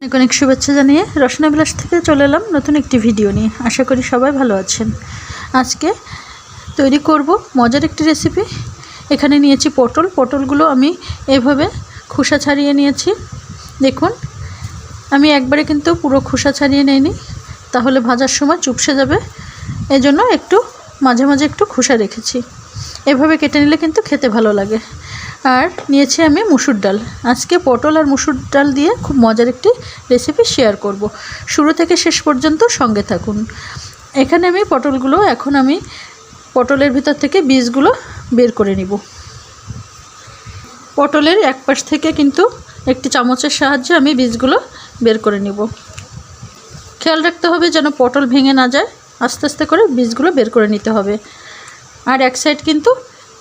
অনেক অনেক শুভেচ্ছা জানিয়ে রসনা বিলাস থেকে চলে এলাম নতুন একটি ভিডিও নিয়ে। আশা করি সবাই ভালো আছেন। আজকে তৈরি করব মজার একটি রেসিপি। এখানে নিয়েছি পটলগুলো আমি এভাবে খোসা ছাড়িয়ে নিয়েছি। দেখুন, আমি একবারে কিন্তু পুরো খোসা ছাড়িয়ে নেইনি, তাহলে ভাজার সময় চুপসে যাবে। এজন্য একটু মাঝে মাঝে একটু খোসা রেখেছি। এভাবে কেটে নিলে কিন্তু খেতে ভালো লাগে। আর নিয়েছি আমি মুসুর ডাল। আজকে পটল আর মুসুর ডাল দিয়ে খুব মজার একটি রেসিপি শেয়ার করব। শুরু থেকে শেষ পর্যন্ত সঙ্গে থাকুন। এখানে আমি এখন আমি পটলের ভিতর থেকে বীজগুলো বের করে নিব। পটলের এক পাশ থেকে কিন্তু একটি চামচের সাহায্যে আমি বীজগুলো বের করে নিব। খেয়াল রাখতে হবে যেন পটল ভেঙে না যায়। আস্তে আস্তে করে বীজগুলো বের করে নিতে হবে। আর এক সাইড কিন্তু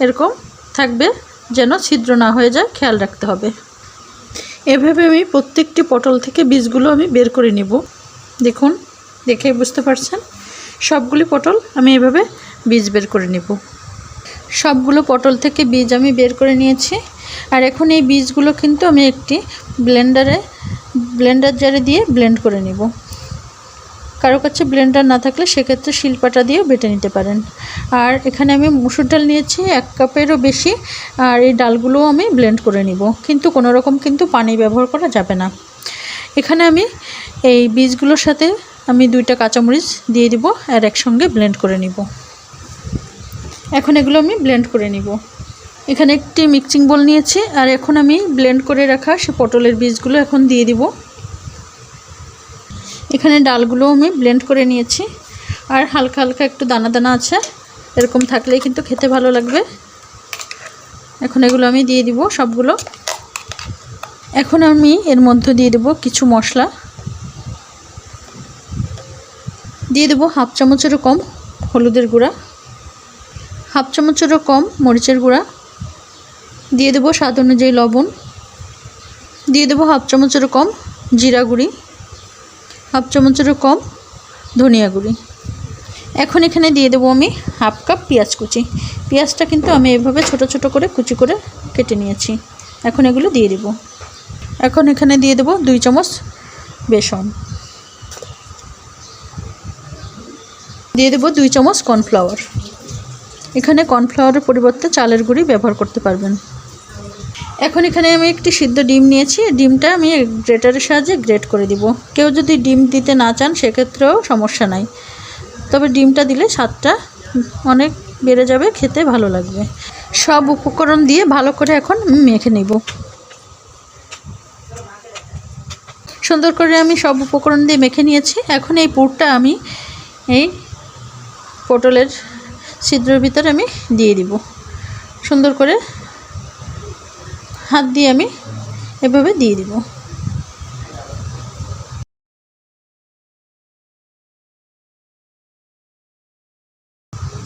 এরকম থাকবে যেন ছিদ্র না হয়ে যায়, খেয়াল রাখতে হবে। এভাবে আমি প্রত্যেকটি পটল থেকে বীজগুলো আমি বের করে নিব। দেখুন, দেখেই বুঝতে পারছেন, সবগুলি পটল আমি এভাবে বীজ বের করে নিব। সবগুলো পটল থেকে বীজ আমি বের করে নিয়েছি। আর এখন এই বীজগুলো কিন্তু আমি একটি ব্লেন্ডার জারে দিয়ে ব্লেন্ড করে নিব। কারো কাছে ব্লেন্ডার না থাকলে সেক্ষেত্রে শিলপাটা দিয়েও বেটে নিতে পারেন। আর এখানে আমি মুসুর ডাল নিয়েছি 1 কাপেরও বেশি। আর এই ডালগুলোও আমি ব্লেন্ড করে নিব, কিন্তু কোনো রকম কিন্তু পানি ব্যবহার করা যাবে না। এখানে আমি এই বীজগুলোর সাথে আমি 2টা কাঁচামরিচ দিয়ে দিব আর একসঙ্গে ব্লেন্ড করে নিব। এখন এগুলো আমি ব্লেন্ড করে নিব। এখানে একটি মিক্সিং বোল নিয়েছি। আর এখন আমি ব্লেন্ড করে রাখা সে পটলের বীজগুলো এখন দিয়ে দিব। এখানে ডালগুলো আমি ব্লেন্ড করে নিয়েছি। আর হালকা হালকা একটু দানা দানা আছে, এরকম থাকলেই কিন্তু খেতে ভালো লাগবে। এখন এগুলো আমি দিয়ে দিব সবগুলো। এখন আমি এর মধ্যে দিয়ে দেব কিছু মশলা। দিয়ে দেব 1/2 চামচেরও কম হলুদের গুঁড়া, 1/2 চামচেরও কম মরিচের গুঁড়া, দিয়ে দেব স্বাদ অনুযায়ী লবণ, দিয়ে দেব 1/2 চামচেরও কম জিরা গুঁড়ি, 1/2 চামচেরও কম ধনিয়া গুঁড়ি। এখন এখানে দিয়ে দেবো আমি 1/2 কাপ পেঁয়াজ কুচি। পেঁয়াজটা কিন্তু আমি এভাবে ছোট ছোট করে কুচি করে কেটে নিয়েছি। এখন এগুলো দিয়ে দেব। এখন এখানে দিয়ে দেব 2 চামচ বেসন, দিয়ে দেব 2 চামচ কর্নফ্লাওয়ার। এখানে কর্নফ্লাওয়ারের পরিবর্তে চালের গুঁড়ি ব্যবহার করতে পারবেন। এখন এখানে আমি একটি সিদ্ধ ডিম নিয়েছি। ডিমটা আমি গ্রেটারের সাহায্যে গ্রেট করে দিব। কেউ যদি ডিম দিতে না চান সেক্ষেত্রেও সমস্যা নাই, তবে ডিমটা দিলে স্বাদটা অনেক বেড়ে যাবে, খেতে ভালো লাগবে। সব উপকরণ দিয়ে ভালো করে এখন আমি মেখে নেব। সুন্দর করে আমি সব উপকরণ দিয়ে মেখে নিয়েছি। এখন এই পুরটা আমি এই পটলের ছিদ্রের ভিতরে আমি দিয়ে দিব। সুন্দর করে হাত দিয়ে আমি এভাবে দিয়ে দিব।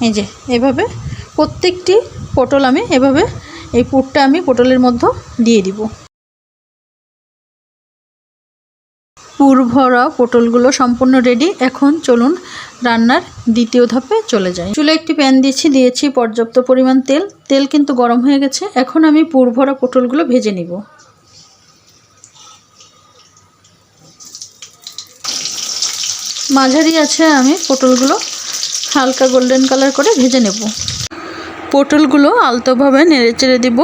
এই যে এভাবে প্রত্যেকটি পটল আমি এভাবে এই পুরটা আমি পটলের মধ্যে দিয়ে দিব। পুর ভরা পটলগুলো সম্পূর্ণ রেডি। এখন চলুন রান্নার দ্বিতীয় ধাপে চলে যাই। চুলায় একটি প্যান দিয়েছি পর্যাপ্ত পরিমাণ তেল কিন্তু গরম হয়ে গেছে। এখন আমি পুর ভরা পটলগুলো ভেজে নিব। মাঝারি আছে আমি পটলগুলো হালকা গোল্ডেন কালার করে ভেজে নেব। পটলগুলো আলতোভাবে নেড়েচেড়ে দিব।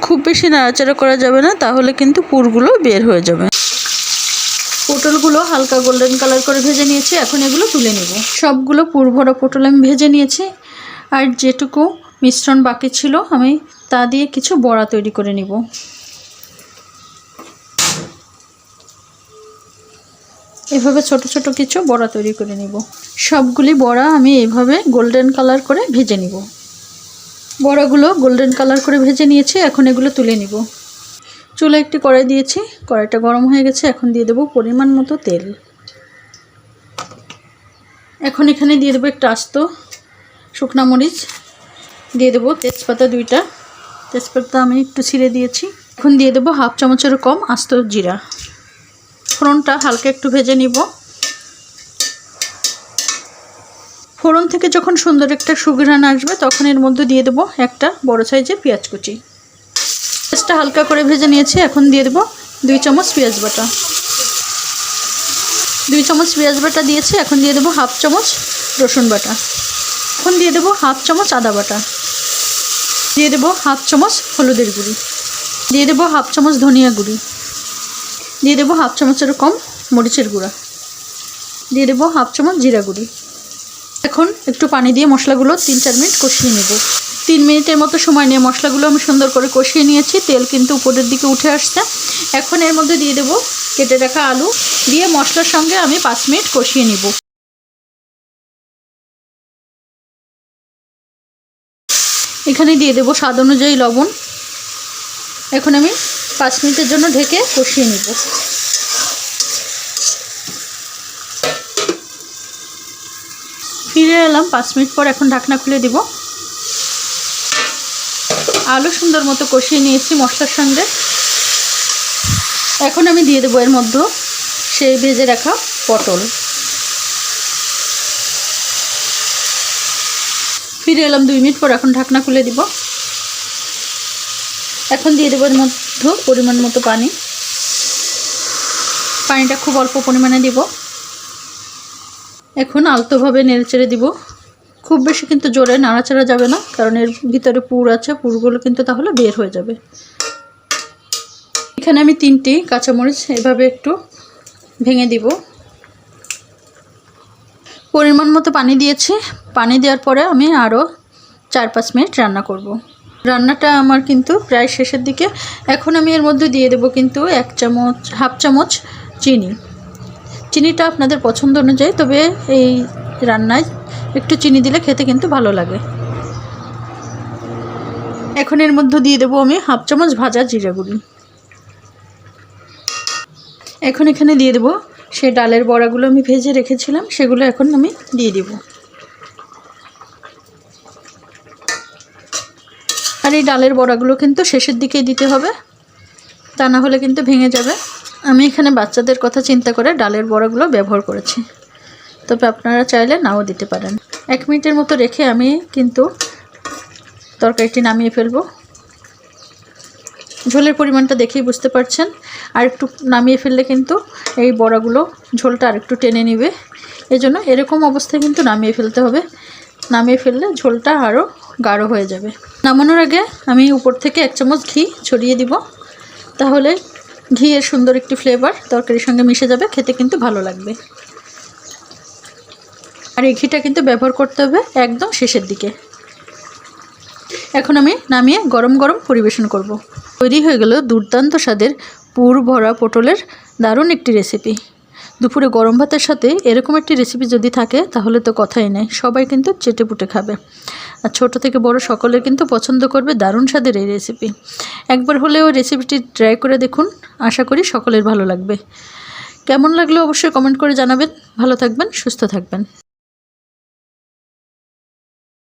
খুব বেশি নাড়াচাড়া করা যাবে না, তাহলে কিন্তু পুরগুলো বের হয়ে যাবে। পটলগুলো হালকা গোল্ডেন কালার করে ভেজে নিয়েছি। এখন এগুলো তুলে নেব। সবগুলো পুর ভরা পটল আমি ভেজে নিয়েছি। আর যেটুকু মিশ্রণ বাকি ছিল আমি তা দিয়ে কিছু বড়া তৈরি করে নেব। এভাবে ছোট ছোট কিছু বড়া তৈরি করে নেব। সবগুলি বড়া আমি এভাবে গোল্ডেন কালার করে ভেজে নিব। বড়াগুলো গোল্ডেন কালার করে ভেজে নিয়েছি। এখন এগুলো তুলে নিব। চুলায় একটি কড়াই দিয়েছি, কড়াইটা গরম হয়ে গেছে। এখন দিয়ে দেব পরিমাণ মতো তেল। এখন এখানে দিয়ে দেবো একটু আস্ত শুকনা মরিচ, দিয়ে দেবো তেজপাতা 2টা, তেজপাতা আমি একটু ছিঁড়ে দিয়েছি। এখন দিয়ে দেবো 1/2 চামচেরও কম আস্ত জিরা। ফোড়নটা হালকা একটু ভেজে নিব। ফোড়ন থেকে যখন সুন্দর একটা সুঘ্রাণ আসবে তখন এর মধ্যে দিয়ে দেবো একটা বড় সাইজের পেঁয়াজ কুচি। পেঁয়াজটা হালকা করে ভেজে নিয়েছি। এখন দিয়ে দেবো 2 চামচ পেঁয়াজ বাটা। 2 চামচ পেঁয়াজ বাটা দিয়েছি। এখন দিয়ে দেবো হাফ চামচ রসুন বাটা। এখন দিয়ে দেবো হাফ চামচ আদা বাটা। দিয়ে দেবো হাফ চামচ হলুদের গুঁড়ি। দিয়ে দেবো হাফ চামচ ধনিয়া গুঁড়ি। দিয়ে দেবো হাফ চামচের কম মরিচের গুঁড়া। দিয়ে দেবো হাফ চামচ জিরা গুঁড়ি। এখন একটু পানি দিয়ে মশলাগুলো 3-4 মিনিট কষিয়ে নেব। 3 মিনিটের মতো সময় নিয়ে মশলাগুলো আমি সুন্দর করে কষিয়ে নিয়েছি। তেল কিন্তু উপরের দিকে উঠে আসছে। এখন এর মধ্যে দিয়ে দেবো কেটে রাখা আলু, দিয়ে মশলার সঙ্গে আমি 5 মিনিট কষিয়ে নিব। এখানে দিয়ে দেবো স্বাদ অনুযায়ী লবণ। এখন আমি 5 মিনিটের জন্য ঢেকে কষিয়ে নিব। ফিরে এলাম 5 মিনিট পর। এখন ঢাকনা খুলে দিব। আলু সুন্দর মতো কষিয়ে নিয়েছি মশলার সঙ্গে। এখন আমি দিয়ে দেবো এর মধ্যে সেই ভেজে রাখা পটল। ফিরে এলাম 2 মিনিট পর। এখন ঢাকনা খুলে দিব। এখন দিয়ে দেবো এর মধ্যে পরিমাণ মতো পানি। পানিটা খুব অল্প পরিমাণে দিব। এখন আলতোভাবে নেড়েচেড়ে দিব। খুব বেশি কিন্তু জোরে নাড়াচাড়া যাবে না, কারণ এর ভিতরে পুর আছে, পুরগুলো কিন্তু তাহলে বের হয়ে যাবে। এখানে আমি 3টি কাঁচামরিচ এভাবে একটু ভেঙে দিব। পরিমাণ মতো পানি দিয়েছি। পানি দেওয়ার পরে আমি আরও 4-5 মিনিট রান্না করব। রান্নাটা আমার কিন্তু প্রায় শেষের দিকে। এখন আমি এর মধ্যে দিয়ে দেব কিন্তু হাফ চামচ চিনি। চিনিটা আপনাদের পছন্দ অনুযায়ী, তবে এই রান্নায় একটু চিনি দিলে খেতে কিন্তু ভালো লাগে। এখন এর মধ্যে দিয়ে দেবো আমি হাফ চামচ ভাজা জিরা গুঁড়ি। এখন এখানে দিয়ে দেবো সেই ডালের বড়াগুলো আমি ভেজে রেখেছিলাম, সেগুলো এখন আমি দিয়ে দেব। আর এই ডালের বড়াগুলো কিন্তু শেষের দিকেই দিতে হবে, তা না হলে কিন্তু ভেঙে যাবে। আমি এখানে বাচ্চাদের কথা চিন্তা করে ডালের বড়াগুলো ব্যবহার করেছি, তবে আপনারা চাইলে নাও দিতে পারেন। 1 মিনিটের মতো রেখে আমি কিন্তু তরকারিটি নামিয়ে ফেলবো। ঝোলের পরিমাণটা দেখেই বুঝতে পারছেন। আর একটু নামিয়ে ফেললে কিন্তু এই বড়াগুলো ঝোলটা আর একটু টেনে নেবে। এজন্য এরকম অবস্থায় কিন্তু নামিয়ে ফেলতে হবে। নামিয়ে ফেললে ঝোলটা আরও গাঢ় হয়ে যাবে। নামানোর আগে আমি উপর থেকে 1 চামচ ঘি ছড়িয়ে দিব, তাহলে ঘিয়ের সুন্দর একটি ফ্লেভার তরকারির সঙ্গে মিশে যাবে, খেতে কিন্তু ভালো লাগবে। আর এই ঘিটা কিন্তু ব্যবহার করতে হবে একদম শেষের দিকে। এখন আমি নামিয়ে গরম গরম পরিবেশন করব। তৈরি হয়ে গেল দুর্দান্ত স্বাদের পুর ভরা পটলের দারুণ একটি রেসিপি। দুপুরে গরম ভাতের সাথে এরকম একটি রেসিপি যদি থাকে তাহলে তো কথাই নেই, সবাই কিন্তু চেটেপুটে খাবে। আর ছোটো থেকে বড় সকলে কিন্তু পছন্দ করবে দারুণ স্বাদের এই রেসিপি। একবার হলেও রেসিপিটি ট্রাই করে দেখুন, আশা করি সকলের ভালো লাগবে। কেমন লাগলো অবশ্যই কমেন্ট করে জানাবেন। ভালো থাকবেন, সুস্থ থাকবেন।